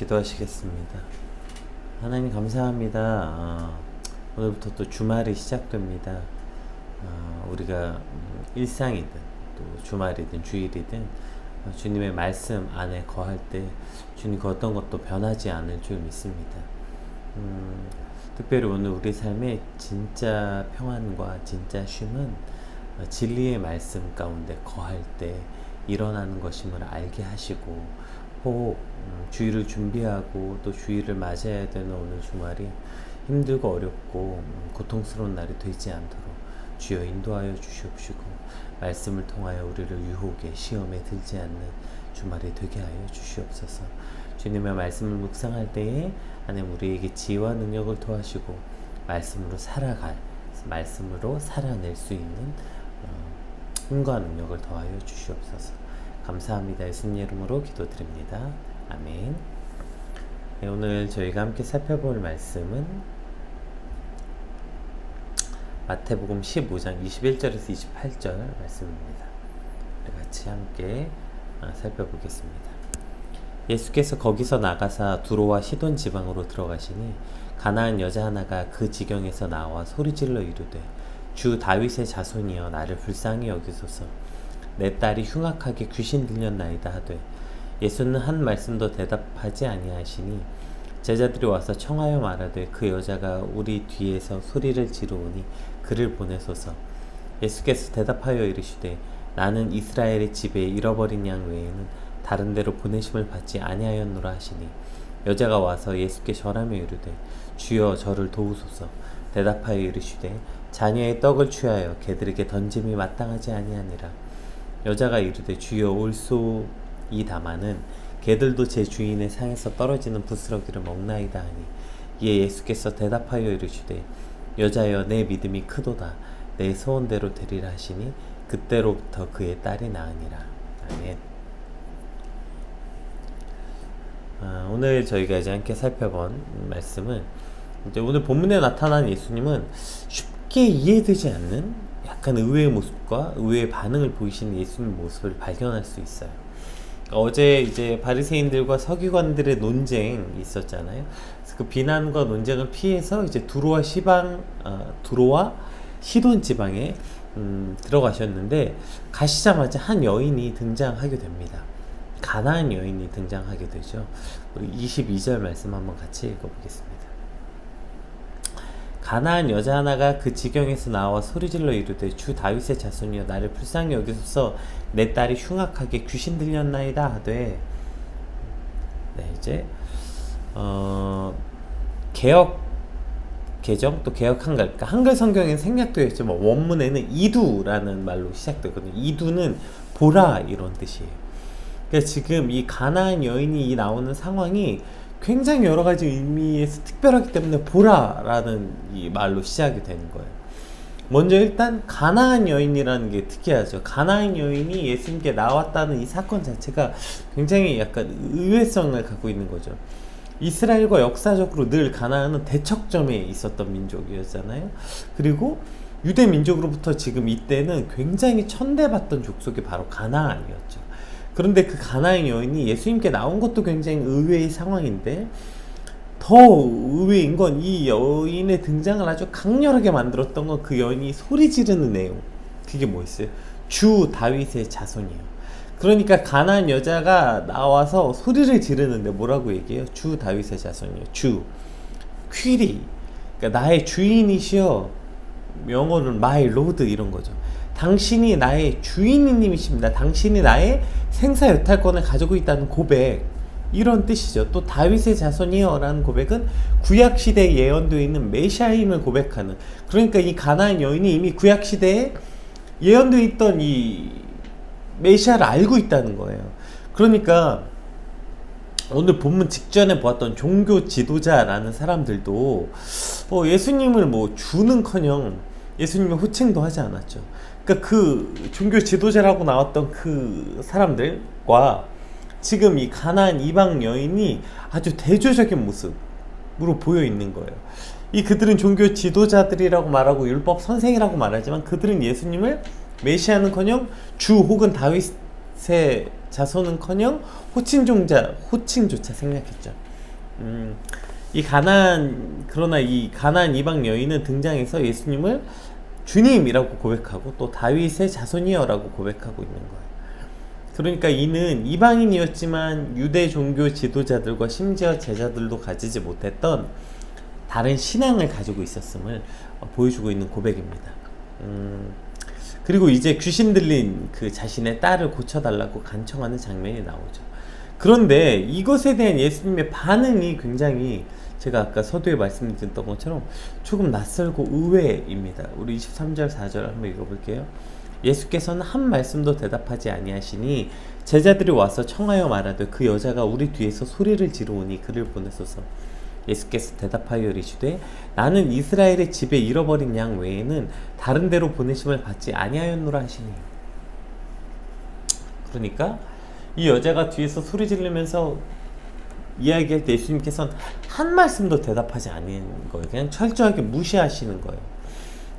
기도하시겠습니다. 하나님 감사합니다. 오늘부터 또 주말이 시작됩니다. 우리가 일상이든 또 주말이든 주일이든 주님의 말씀 안에 거할 때 주님 그 어떤 것도 변하지 않을 줄 믿습니다. 특별히 오늘 우리 삶에 진짜 평안과 진짜 쉼은 진리의 말씀 가운데 거할 때 일어나는 것임을 알게 하시고, 혹 주일을 준비하고 또 주일을 맞이해야 되는 오늘 주말이 힘들고 어렵고 고통스러운 날이 되지 않도록 주여 인도하여 주시옵시고, 말씀을 통하여 우리를 유혹에 시험에 들지 않는 주말이 되게 하여 주시옵소서. 주님의 말씀을 묵상할 때에 하나님 우리에게 지혜와 능력을 더하시고 말씀으로 살아낼 수 있는 힘과 능력을 더하여 주시옵소서. 감사합니다. 예수님 이름으로 기도드립니다. 아멘. 네, 오늘 저희가 함께 살펴볼 말씀은 마태복음 15장 21절에서 28절 말씀입니다. 우리 같이 함께 살펴보겠습니다. 예수께서 거기서 나가사 두로와 시돈 지방으로 들어가시니 가나안 여자 하나가 그 지경에서 나와 소리질러 이르되 주 다윗의 자손이여 나를 불쌍히 여기소서. 내 딸이 흉악하게 귀신 들렸나이다 하되 예수는 한 말씀도 대답하지 아니하시니 제자들이 와서 청하여 말하되 그 여자가 우리 뒤에서 소리를 지르오니 그를 보내소서. 예수께서 대답하여 이르시되 나는 이스라엘의 집에 잃어버린 양 외에는 다른 데로 보내심을 받지 아니하였노라 하시니 여자가 와서 예수께 절하며 이르되 주여 저를 도우소서. 대답하여 이르시되 자녀의 떡을 취하여 개들에게 던짐이 마땅하지 아니하니라. 여자가 이르되 주여 올소이다마는 개들도 제 주인의 상에서 떨어지는 부스러기를 먹나이다 하니 이에 예수께서 대답하여 이르시되 여자여 내 믿음이 크도다. 내 소원대로 되리라 하시니 그때로부터 그의 딸이 나으니라. 아멘. 오늘 저희가 이제 함께 살펴본 말씀은 이제 오늘 본문에 나타난 예수님은 쉽게 이해되지 않는 약간 의외의 모습과 의외의 반응을 보이시는 예수님의 모습을 발견할 수 있어요. 어제 이제 바리새인들과 서기관들의 논쟁이 있었잖아요. 그래서 그 비난과 논쟁을 피해서 이제 두로와 시돈 지방에 들어가셨는데 가시자마자 한 여인이 등장하게 됩니다. 가나안 여인이 등장하게 되죠. 우리 22절 말씀 한번 같이 읽어보겠습니다. 가나안 여자 하나가 그 지경에서 나와 소리질러 이르되 주 다윗의 자손이여 나를 불쌍히 여기소서. 내 딸이 흉악하게 귀신 들렸나이다 하되, 이제 개역 개정 또 개역 한글, 그러니까 한글 성경에는 생략되어 있지만 원문에는 이두라는 말로 시작되거든요. 이두는 보라 이런 뜻이에요. 그러니까 지금 이 가나안 여인이 나오는 상황이 굉장히 여러 가지 의미에서 특별하기 때문에 보라라는 이 말로 시작이 되는 거예요. 먼저 일단 가나안 여인이라는 게 특이하죠. 가나안 여인이 예수님께 나왔다는 이 사건 자체가 굉장히 약간 의외성을 갖고 있는 거죠. 이스라엘과 역사적으로 늘 가나안은 대척점에 있었던 민족이었잖아요. 그리고 유대 민족으로부터 지금 이때는 굉장히 천대받던 족속이 바로 가나안이었죠. 그런데 그 가나안 여인이 예수님께 나온 것도 굉장히 의외의 상황인데, 더 의외인 건 이 여인의 등장을 아주 강렬하게 만들었던 건 그 여인이 소리 지르는 내용. 그게 뭐였어요? 주 다윗의 자손이에요. 그러니까 가나안 여자가 나와서 소리를 지르는데 뭐라고 얘기해요? 주 다윗의 자손이에요. 주 퀴리, 그러니까 나의 주인이시여. 영어로는 my lord 이런 거죠. 당신이 나의 주인님이십니다. 당신이 나의 생사여탈권을 가지고 있다는 고백, 이런 뜻이죠. 또 다윗의 자손이여 라는 고백은 구약시대에 예언되어 있는 메시아임을 고백하는, 그러니까 이 가나안 여인이 이미 구약시대에 예언되어 있던 이 메시아를 알고 있다는 거예요. 그러니까 오늘 본문 직전에 보았던 종교 지도자라는 사람들도 예수님을 뭐 주는커녕 예수님의 호칭도 하지 않았죠. 그러니까 그 종교 지도자라고 나왔던 그 사람들과 지금 이 가나안 이방 여인이 아주 대조적인 모습으로 보여 있는 거예요. 그들은 종교 지도자들이라고 말하고 율법 선생이라고 말하지만 그들은 예수님을 메시아는커녕 주 혹은 다윗의 자손은커녕 호칭조차 생략했죠. 그러나 이 가나안 이방 여인은 등장해서 예수님을 주님이라고 고백하고 또 다윗의 자손이여라고 고백하고 있는 거예요. 그러니까 이는 이방인이었지만 유대 종교 지도자들과 심지어 제자들도 가지지 못했던 다른 신앙을 가지고 있었음을 보여주고 있는 고백입니다. 그리고 이제 귀신 들린 그 자신의 딸을 고쳐달라고 간청하는 장면이 나오죠. 그런데 이것에 대한 예수님의 반응이 굉장히 제가 아까 서두에 말씀드렸던 것처럼 조금 낯설고 의외입니다. 우리 23절 4절 한번 읽어볼게요. 예수께서는 한 말씀도 대답하지 아니하시니 제자들이 와서 청하여 말하되 그 여자가 우리 뒤에서 소리를 지르오니 그를 보내소서. 예수께서 대답하여 이르시되 나는 이스라엘의 집에 잃어버린 양 외에는 다른 데로 보내심을 받지 아니하였노라 하시니. 그러니까 이 여자가 뒤에서 소리 지르면서 이야기할 때 예수님께서는 한 말씀도 대답하지 않는 거예요. 그냥 철저하게 무시하시는 거예요.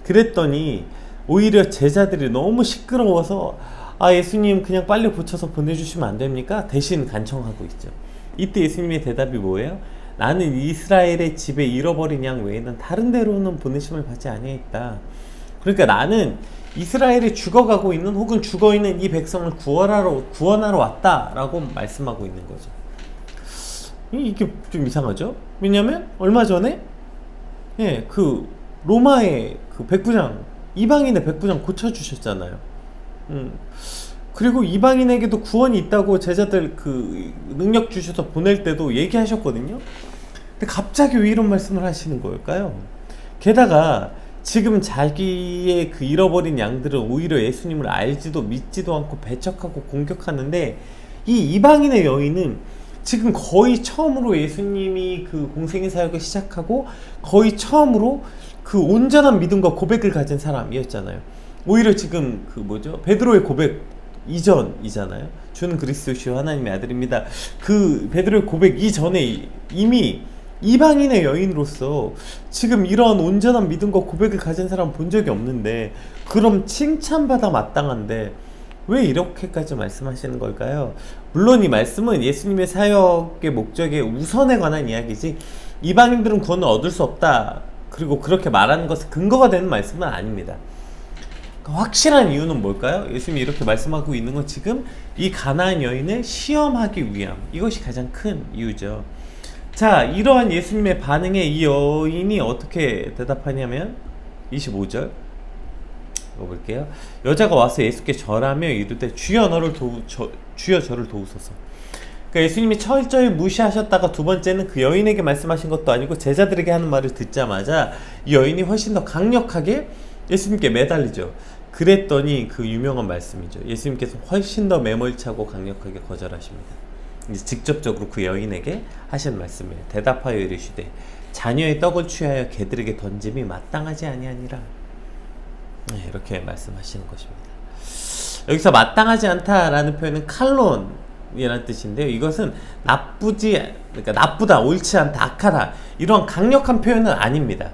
그랬더니 오히려 제자들이 너무 시끄러워서 예수님 그냥 빨리 고쳐서 보내주시면 안 됩니까? 대신 간청하고 있죠. 이때 예수님의 대답이 뭐예요? 나는 이스라엘의 집에 잃어버린 양 외에는 다른 데로는 보내심을 받지 아니했다. 그러니까 나는 이스라엘이 죽어가고 있는 혹은 죽어있는 이 백성을 구원하러 왔다라고 말씀하고 있는 거죠. 이게 좀 이상하죠? 왜냐면 얼마 전에 그 로마의 그 백부장, 이방인의 백부장 고쳐주셨잖아요. 그리고 이방인에게도 구원이 있다고 제자들 그 능력 주셔서 보낼 때도 얘기하셨거든요. 근데 갑자기 왜 이런 말씀을 하시는 걸까요? 게다가 지금 자기의 그 잃어버린 양들은 오히려 예수님을 알지도 믿지도 않고 배척하고 공격하는데 이 이방인의 여인은 지금 거의 처음으로 예수님이 그 공생의 사역을 시작하고 거의 처음으로 그 온전한 믿음과 고백을 가진 사람이었잖아요. 오히려 지금 그 베드로의 고백 이전이잖아요. 주는 그리스도시요 하나님의 아들입니다. 그 베드로의 고백 이전에 이미 이방인의 여인으로서 지금 이런 온전한 믿음과 고백을 가진 사람 본 적이 없는데, 그럼 칭찬받아 마땅한데 왜 이렇게까지 말씀하시는 걸까요? 물론 이 말씀은 예수님의 사역의 목적의 우선에 관한 이야기지 이방인들은 구원을 얻을 수 없다, 그리고 그렇게 말하는 것은 근거가 되는 말씀은 아닙니다. 확실한 이유는 뭘까요? 예수님이 이렇게 말씀하고 있는 건 지금 이 가나안 여인을 시험하기 위함, 이것이 가장 큰 이유죠. 자, 이러한 예수님의 반응에 이 여인이 어떻게 대답하냐면 25절 읽어볼게요. 여자가 와서 예수께 절하며 이르되 주여 저를 도우소서. 그러니까 예수님이 철저히 무시하셨다가 두 번째는 그 여인에게 말씀하신 것도 아니고 제자들에게 하는 말을 듣자마자 이 여인이 훨씬 더 강력하게 예수님께 매달리죠. 그랬더니 그 유명한 말씀이죠. 예수님께서 훨씬 더 매몰차고 강력하게 거절하십니다. 이제 직접적으로 그 여인에게 하신 말씀이에요. 대답하여 이르시되 자녀의 떡을 취하여 개들에게 던짐이 마땅하지 아니하니라. 이렇게 말씀하시는 것입니다. 여기서 마땅하지 않다라는 표현은 칼론이라는 뜻인데요. 이것은 그러니까 나쁘다, 옳지 않다, 악하다, 이런 강력한 표현은 아닙니다.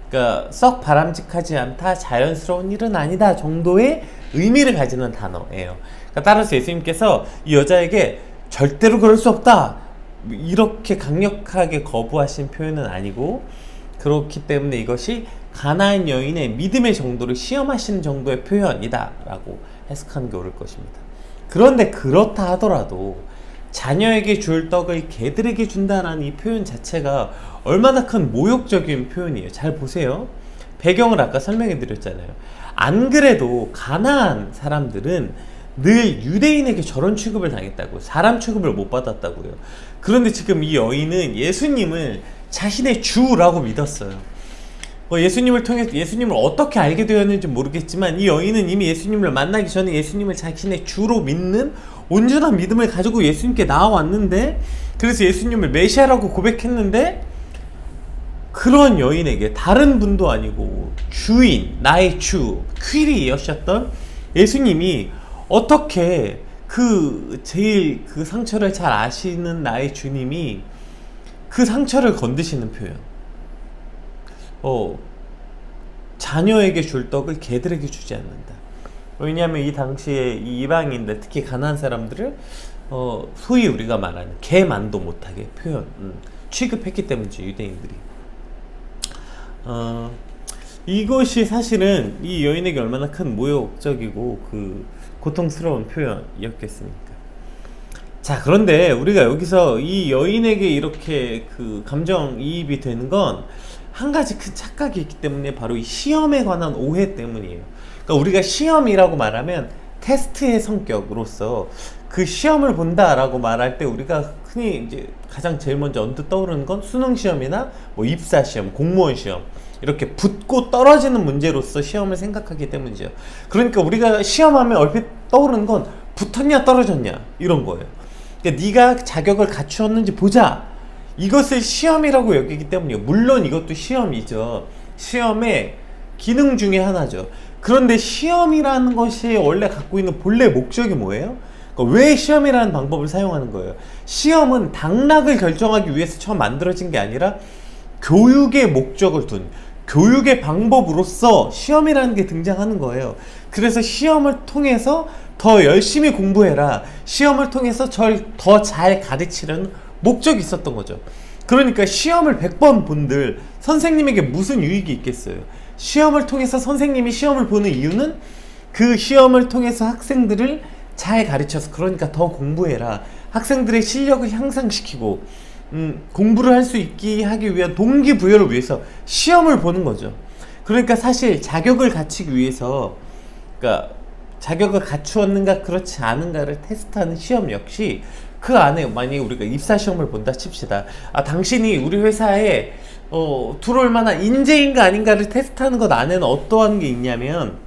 그러니까 썩 바람직하지 않다, 자연스러운 일은 아니다 정도의 의미를 가지는 단어예요. 그러니까 따라서 예수님께서 이 여자에게 절대로 그럴 수 없다, 이렇게 강력하게 거부하신 표현은 아니고, 그렇기 때문에 이것이 가나안 여인의 믿음의 정도를 시험하시는 정도의 표현이다 라고 해석하는 게 옳을 것입니다. 그런데 그렇다 하더라도 자녀에게 줄 떡을 개들에게 준다라는 이 표현 자체가 얼마나 큰 모욕적인 표현이에요. 잘 보세요. 배경을 아까 설명해 드렸잖아요. 안 그래도 가나안 사람들은 늘 유대인에게 저런 취급을 당했다고, 사람 취급을 못 받았다고요. 그런데 지금 이 여인은 예수님을 자신의 주라고 믿었어요. 예수님을 통해서 예수님을 어떻게 알게 되었는지 모르겠지만 이 여인은 이미 예수님을 만나기 전에 예수님을 자신의 주로 믿는 온전한 믿음을 가지고 예수님께 나와왔는데, 그래서 예수님을 메시아라고 고백했는데, 그런 여인에게 다른 분도 아니고 주인, 나의 주, 퀴리이셨던 예수님이 어떻게 제일 그 상처를 잘 아시는 나의 주님이 그 상처를 건드시는 표현, 자녀에게 줄 떡을 개들에게 주지 않는다. 왜냐하면 이 당시에 이 이방인들, 특히 가난한 사람들을 소위 우리가 말하는 개만도 못하게 취급했기 때문이죠, 유대인들이. 이것이 사실은 이 여인에게 얼마나 큰 모욕적이고 그 고통스러운 표현이었겠습니까? 자, 그런데 우리가 여기서 이 여인에게 이렇게 그 감정이입이 되는 건 한 가지 큰 착각이 있기 때문에 바로 이 시험에 관한 오해 때문이에요. 그러니까 우리가 시험이라고 말하면 테스트의 성격으로서 그 시험을 본다라고 말할 때 우리가 흔히 이제 가장 제일 먼저 언뜻 떠오르는 건 수능 시험이나 뭐 입사 시험, 공무원 시험, 이렇게 붙고 떨어지는 문제로서 시험을 생각하기 때문이죠. 그러니까 우리가 시험하면 얼핏 떠오르는 건 붙었냐 떨어졌냐 이런 거예요. 그러니까 네가 자격을 갖추었는지 보자, 이것을 시험이라고 여기기 때문이에요. 물론 이것도 시험이죠. 시험의 기능 중에 하나죠. 그런데 시험이라는 것이 원래 갖고 있는 본래 목적이 뭐예요? 그러니까 왜 시험이라는 방법을 사용하는 거예요? 시험은 당락을 결정하기 위해서 처음 만들어진 게 아니라 교육의 목적을 둔, 교육의 방법으로서 시험이라는 게 등장하는 거예요. 그래서 시험을 통해서 더 열심히 공부해라, 시험을 통해서 더 잘 가르치려는 목적이 있었던 거죠. 그러니까 시험을 100번 본들 선생님에게 무슨 유익이 있겠어요? 시험을 통해서 선생님이 시험을 보는 이유는 그 시험을 통해서 학생들을 잘 가르쳐서, 그러니까 더 공부해라, 학생들의 실력을 향상시키고 공부를 할 수 있게 하기 위한 동기부여를 위해서 시험을 보는 거죠. 그러니까 사실 자격을 갖추기 위해서, 그러니까 자격을 갖추었는가 그렇지 않은가를 테스트하는 시험 역시 그 안에, 만약에 우리가 입사 시험을 본다 칩시다. 당신이 우리 회사에 들어올 만한 인재인가 아닌가를 테스트하는 것 안에는 어떠한 게 있냐면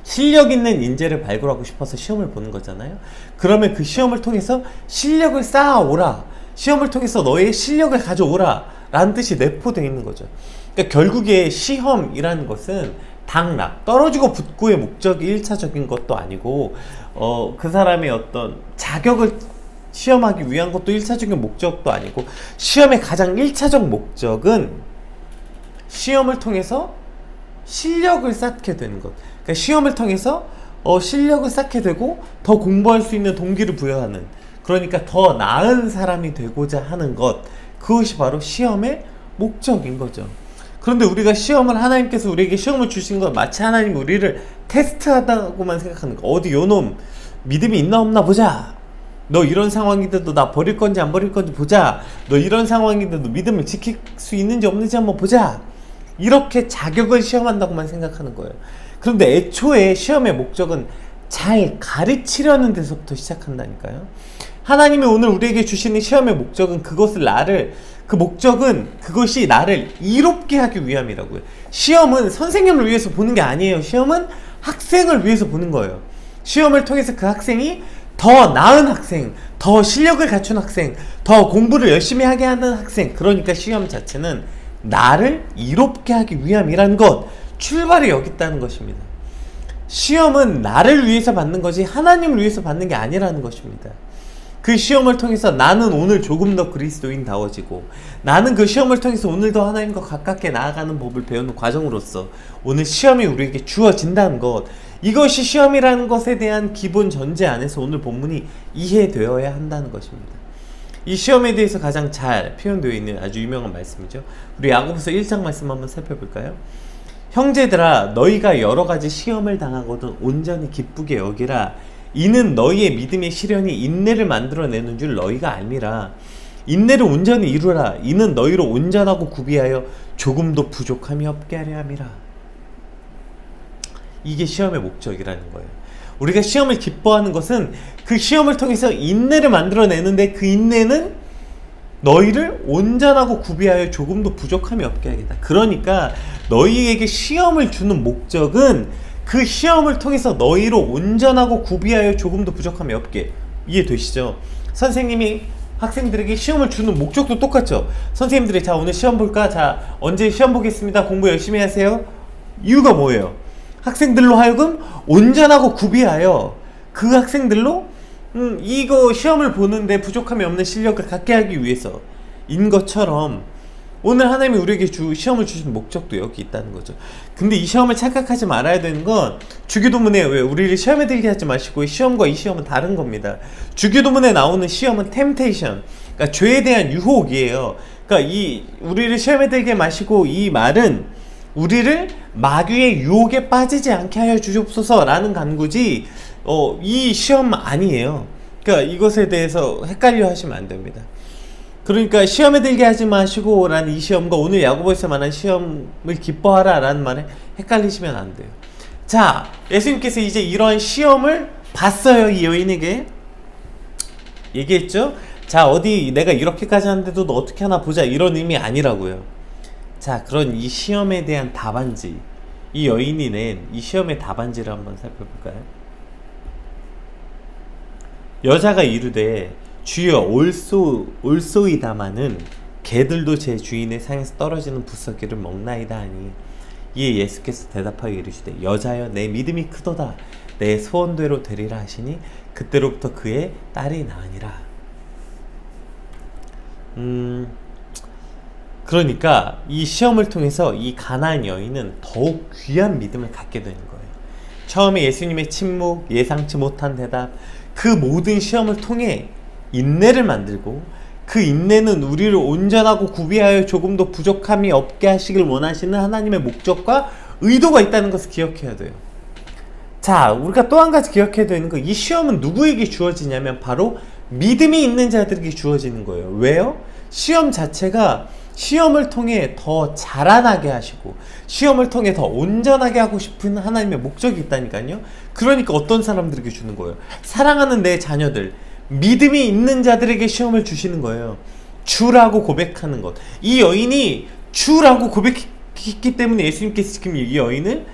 실력 있는 인재를 발굴하고 싶어서 시험을 보는 거잖아요. 그러면 그 시험을 통해서 실력을 쌓아오라, 시험을 통해서 너의 실력을 가져오라 라는 뜻이 내포되어 있는 거죠. 그러니까 결국에 시험이라는 것은 당락, 떨어지고 붙고의 목적이 1차적인 것도 아니고 그 사람의 어떤 자격을 시험하기 위한 것도 1차적인 목적도 아니고, 시험의 가장 1차적 목적은 시험을 통해서 실력을 쌓게 되는 것. 그러니까 시험을 통해서 실력을 쌓게 되고 더 공부할 수 있는 동기를 부여하는, 그러니까 더 나은 사람이 되고자 하는 것, 그것이 바로 시험의 목적인 거죠. 그런데 우리가 시험을, 하나님께서 우리에게 시험을 주신 건 마치 하나님이 우리를 테스트하다고만 생각하는 거. 어디 요놈 믿음이 있나 없나 보자, 너 이런 상황인데도 나 버릴 건지 안 버릴 건지 보자, 너 이런 상황인데도 믿음을 지킬 수 있는지 없는지 한번 보자, 이렇게 자격을 시험한다고만 생각하는 거예요. 그런데 애초에 시험의 목적은 잘 가르치려는 데서부터 시작한다니까요. 하나님이 오늘 우리에게 주시는 시험의 목적은 그것이 나를 이롭게 하기 위함이라고요. 시험은 선생님을 위해서 보는 게 아니에요. 시험은 학생을 위해서 보는 거예요. 시험을 통해서 그 학생이 더 나은 학생, 더 실력을 갖춘 학생, 더 공부를 열심히 하게 하는 학생, 그러니까 시험 자체는 나를 이롭게 하기 위함이라는 것, 출발을 여기 있다는 것입니다. 시험은 나를 위해서 받는 거지 하나님을 위해서 받는 게 아니라는 것입니다. 그 시험을 통해서 나는 오늘 조금 더 그리스도인다워지고, 나는 그 시험을 통해서 오늘 더 하나님과 가깝게 나아가는 법을 배우는 과정으로서 오늘 시험이 우리에게 주어진다는 것, 이것이 시험이라는 것에 대한 기본 전제 안에서 오늘 본문이 이해되어야 한다는 것입니다. 이 시험에 대해서 가장 잘 표현되어 있는 아주 유명한 말씀이죠. 우리 야고보서 1장 말씀 한번 살펴볼까요? 형제들아, 너희가 여러 가지 시험을 당하거든 온전히 기쁘게 여기라. 이는 너희의 믿음의 시련이 인내를 만들어내는 줄 너희가 알미라. 인내를 온전히 이루라. 이는 너희로 온전하고 구비하여 조금도 부족함이 없게 하려 함이라. 이게 시험의 목적이라는 거예요. 우리가 시험을 기뻐하는 것은 그 시험을 통해서 인내를 만들어내는데, 그 인내는 너희를 온전하고 구비하여 조금도 부족함이 없게 하겠다. 그러니까 너희에게 시험을 주는 목적은 그 시험을 통해서 너희로 온전하고 구비하여 조금도 부족함이 없게. 이해되시죠? 선생님이 학생들에게 시험을 주는 목적도 똑같죠. 선생님들이 자 오늘 시험 볼까? 자 언제 시험 보겠습니다. 공부 열심히 하세요. 이유가 뭐예요? 학생들로 하여금 온전하고 구비하여 그 학생들로 이거 시험을 보는데 부족함이 없는 실력을 갖게 하기 위해서인 것처럼 오늘 하나님이 우리에게 시험을 주신 목적도 여기 있다는 거죠. 근데 이 시험을 착각하지 말아야 되는 건, 주기도문에 왜 우리를 시험에 들게 하지 마시고, 시험과 이 시험은 다른 겁니다. 주기도문에 나오는 시험은 템테이션, 그러니까 죄에 대한 유혹이에요. 그러니까 이 우리를 시험에 들게 마시고, 이 말은 우리를 마귀의 유혹에 빠지지 않게 하여 주옵소서라는 간구지 이 시험 아니에요. 그러니까 이것에 대해서 헷갈려 하시면 안 됩니다. 그러니까 시험에 들게 하지 마시고 라는 이 시험과 오늘 야고보에서 말한 시험을 기뻐하라 라는 말에 헷갈리시면 안 돼요. 자, 예수님께서 이제 이러한 시험을 봤어요. 이 여인에게 얘기했죠. 자, 어디 내가 이렇게까지 하는데도 너 어떻게 하나 보자, 이런 의미 아니라고요. 자, 그런 이 시험에 대한 답안지, 이 여인이 낸 이 시험의 답안지를 한번 살펴볼까요? 여자가 이르되 주여 올소이다마는 개들도 제 주인의 상에서 떨어지는 부스러기를 먹나이다 하니, 이에 예수께서 대답하여 이르시되 여자여 내 믿음이 크도다, 내 소원대로 되리라 하시니 그때로부터 그의 딸이 나으니라. 그러니까 이 시험을 통해서 이 가나안 여인은 더욱 귀한 믿음을 갖게 되는 거예요. 처음에 예수님의 침묵, 예상치 못한 대답, 그 모든 시험을 통해 인내를 만들고, 그 인내는 우리를 온전하고 구비하여 조금도 부족함이 없게 하시길 원하시는 하나님의 목적과 의도가 있다는 것을 기억해야 돼요. 자, 우리가 또 한 가지 기억해야 되는 거, 이 시험은 누구에게 주어지냐면 바로 믿음이 있는 자들에게 주어지는 거예요. 왜요? 시험 자체가 시험을 통해 더 자라나게 하시고 시험을 통해 더 온전하게 하고 싶은 하나님의 목적이 있다니까요. 그러니까 어떤 사람들에게 주는 거예요? 사랑하는 내 자녀들, 믿음이 있는 자들에게 시험을 주시는 거예요. 주라고 고백하는 것. 이 여인이 주라고 고백했기 때문에 예수님께서 지금 이 여인을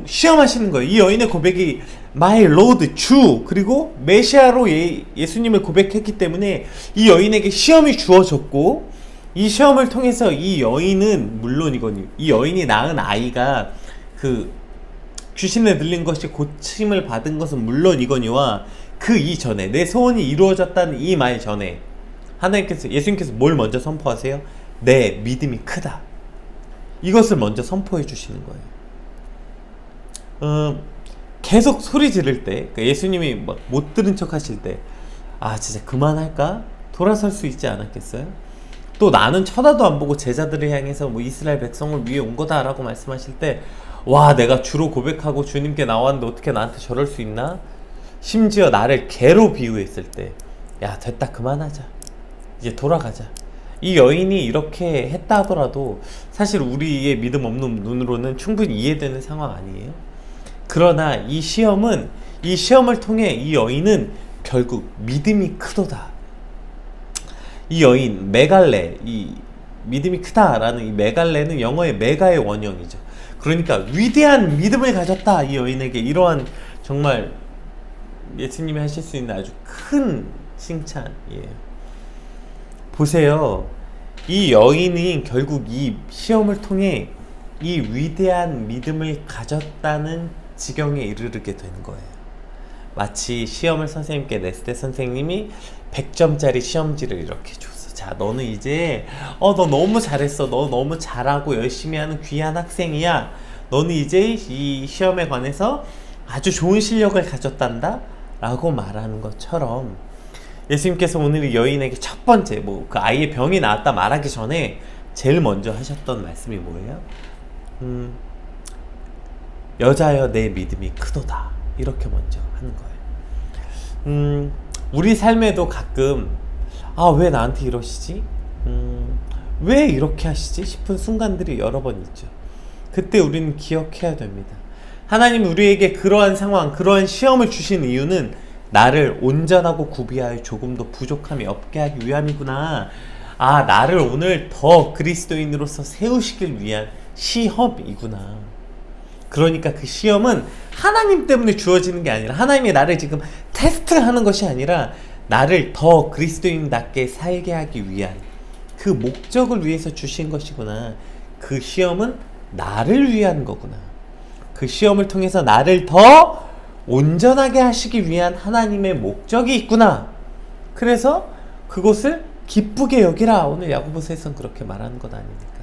시험하시는 거예요. 이 여인의 고백이 My Lord, 주, 그리고 메시아로 예수님을 고백했기 때문에 이 여인에게 시험이 주어졌고, 이 시험을 통해서 이 여인은 물론이거든요. 이 여인이 낳은 아이가 그 귀신에 들린 것이 고침을 받은 것은 물론이거니와 그 이전에 내 소원이 이루어졌다는 이 말 전에 예수님께서 뭘 먼저 선포하세요? 내 믿음이 크다. 이것을 먼저 선포해 주시는 거예요. 계속 소리 지를 때, 그러니까 예수님이 막 못 들은 척 하실 때, 아 진짜 그만할까? 돌아설 수 있지 않았겠어요? 또 나는 쳐다도 안 보고 제자들을 향해서 뭐 이스라엘 백성을 위해 온 거다 라고 말씀하실 때, 와 내가 주로 고백하고 주님께 나왔는데 어떻게 나한테 저럴 수 있나? 심지어 나를 개로 비유했을 때, 야 됐다 그만하자, 이제 돌아가자. 이 여인이 이렇게 했다 하더라도 사실 우리의 믿음 없는 눈으로는 충분히 이해되는 상황 아니에요? 그러나 이 시험을 통해 이 여인은 결국 믿음이 크도다. 이 여인 메갈레, 이 믿음이 크다라는 이 메갈레는 영어의 메가의 원형이죠. 그러니까 위대한 믿음을 가졌다. 이 여인에게 이러한 정말 예수님이 하실 수 있는 아주 큰 칭찬이에요. 보세요. 이 여인이 결국 이 시험을 통해 이 위대한 믿음을 가졌다는 지경에 이르게 되는 거예요. 마치 시험을 선생님께 냈을 때 선생님이 100점짜리 시험지를 이렇게 줬어. 자, 너는 이제 너 너무 잘했어. 너 너무 잘하고 열심히 하는 귀한 학생이야. 너는 이제 이 시험에 관해서 아주 좋은 실력을 가졌단다 라고 말하는 것처럼, 예수님께서 오늘 이 여인에게 첫 번째 그 아이의 병이 나았다 말하기 전에 제일 먼저 하셨던 말씀이 뭐예요? 여자여 내 믿음이 크도다, 이렇게 먼저 하는 거예요. 우리 삶에도 가끔 왜 나한테 이러시지? 왜 이렇게 하시지? 싶은 순간들이 여러 번 있죠. 그때 우리는 기억해야 됩니다. 하나님 우리에게 그러한 상황, 그러한 시험을 주신 이유는 나를 온전하고 구비하여 조금도 부족함이 없게 하기 위함이구나. 나를 오늘 더 그리스도인으로서 세우시길 위한 시험이구나. 그러니까 그 시험은 하나님 때문에 주어지는 게 아니라, 하나님이 나를 지금 테스트하는 것이 아니라 나를 더 그리스도인답게 살게 하기 위한 그 목적을 위해서 주신 것이구나. 그 시험은 나를 위한 거구나. 그 시험을 통해서 나를 더 온전하게 하시기 위한 하나님의 목적이 있구나. 그래서 그것을 기쁘게 여기라. 오늘 야고보서에서는 그렇게 말하는 것 아닙니까?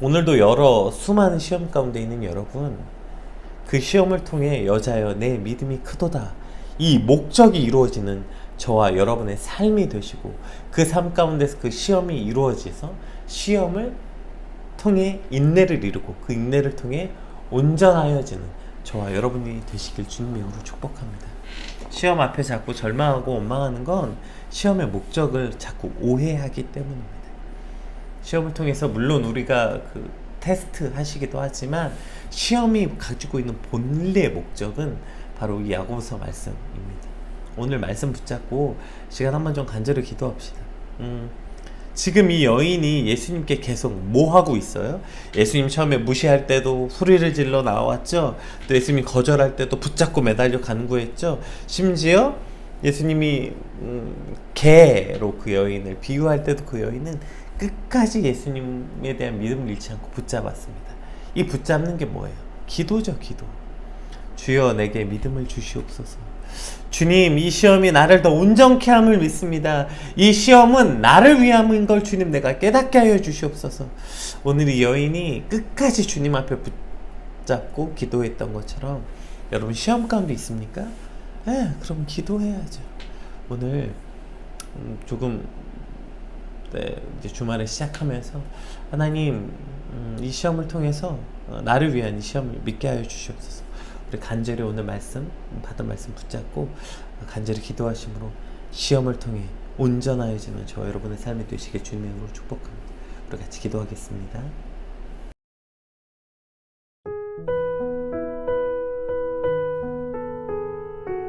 오늘도 여러 수많은 시험 가운데 있는 여러분, 그 시험을 통해 여자여 내 믿음이 크도다, 이 목적이 이루어지는 저와 여러분의 삶이 되시고 그 삶 가운데서 그 시험이 이루어져서 시험을 통해 인내를 이루고 그 인내를 통해 온전하여지는 저와 여러분이 되시길 주님의 이름으로 축복합니다. 시험 앞에 자꾸 절망하고 원망하는 건 시험의 목적을 자꾸 오해하기 때문입니다. 시험을 통해서 물론 우리가 그 테스트 하시기도 하지만 시험이 가지고 있는 본래의 목적은 바로 이 야고보서 말씀입니다. 오늘 말씀 붙잡고 시간 한번 좀 간절히 기도합시다. 지금 이 여인이 예수님께 계속 뭐 하고 있어요? 예수님 처음에 무시할 때도 소리를 질러 나왔죠. 또 예수님이 거절할 때도 붙잡고 매달려 간구했죠. 심지어 예수님이 개로 그 여인을 비유할 때도 그 여인은 끝까지 예수님에 대한 믿음을 잃지 않고 붙잡았습니다. 이 붙잡는 게 뭐예요? 기도죠, 기도. 주여 내게 믿음을 주시옵소서. 주님, 이 시험이 나를 더 온전케 함을 믿습니다. 이 시험은 나를 위함인 걸 주님 내가 깨닫게 하여 주시옵소서. 오늘 이 여인이 끝까지 주님 앞에 붙잡고 기도했던 것처럼 여러분 시험 가운데 있습니까? 그럼 기도해야죠. 오늘 조금 이제 주말에 시작하면서 하나님 이 시험을 통해서 나를 위한 이 시험을 믿게 하여 주시옵소서. 우리 간절히 오늘 말씀 받은 말씀 붙잡고 간절히 기도하심으로 시험을 통해 온전하여지는 저와 여러분의 삶이 되시길 주님의 이름으로 축복합니다. 우리 같이 기도하겠습니다.